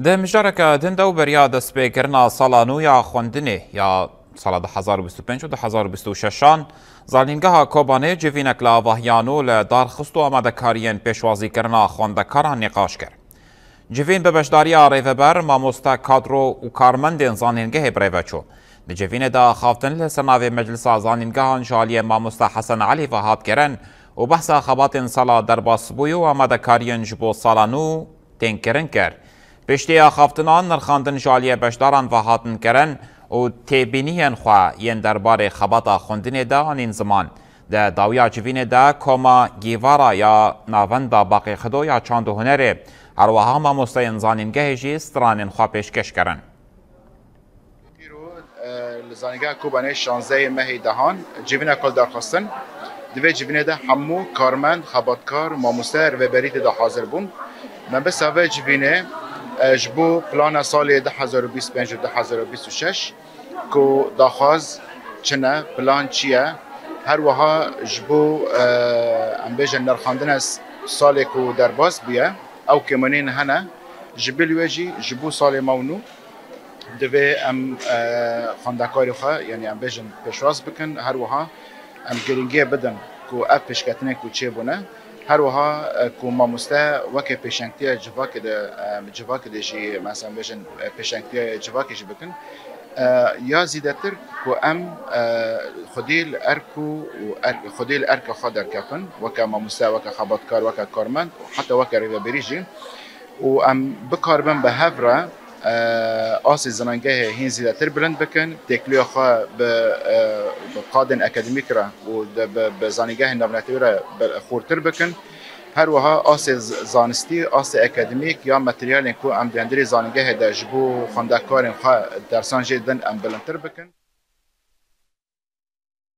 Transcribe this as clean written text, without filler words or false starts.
ده مجارك دندو بریا دست بکرنا سالانو یا خوندنه یا سال 2025 و 2026 زالینگاه کوبانه جوینک لاواهیانو لدار خستو آمده کارین پیشوازی کرنا خوندکاران نقاش کرد. جوین به بشداری ریوبر ماموستا کادرو و کارمند زانینگاه بریوچو. ده جوین دا خافتن لسناوی مجلس زانینگاه شالی ماموستا حسن علی فهاد کرن و بحث خبات سالا در باسبوی و آمده کارین جبو سالانو تنکرن کرد. پشتی خافتنان نرخاندن شالی بشداران و هاتن کرن و تیبینیان خواه ین درباره خبات خوندن دا آنین زمان ده داویا جوین دا کما گیوارا یا ناوندا باقی خدو یا چاندو هنره هروها ما مستین زانینگه جی سترانین خواه پیشکش کرن. لزانینگه کوبانه 16 مهی دهان جوین کل درخواستن دوی جوین دا همو کارمند خباتکار ماموستر و برید دا حاضر بون من بس اوه جوینه جبو پلان سال 2025 و 2026 که داخواز چنه پلان چیه هر وها جبو ام بیجن نرخاندن از سال که در باز بیه او کمانین هنه جبیل ویجی جبو سال مونو دوی ام خاندکاری خواه یعنی ام بیجن پیشواز بکن هر وها ام گرینگی بدن که اف پیشکتنه که چه بونه هر وها که ماموسته وقت پیشنگتی جواک جی مثلا بیشن پیشنگتی جواکی جی بکن یا زیادتر که ام خودیل ارک خود درکن وقت ماموسته وقت خباتکار وقت کارمند حتی وقت ریوبریجی و ام بکاربن به هفره آس زنانگه هین زیادتر بلند بکن تکلیه خواه به قادن اکادمیک را و به زنانگه نبناتی را خورتر بکن هر وها آس زانستی آس اکادمیک یا متریال کو ام دندری زنانگه دجبو خاندکار خواه درسان جدن ام بلندتر بکن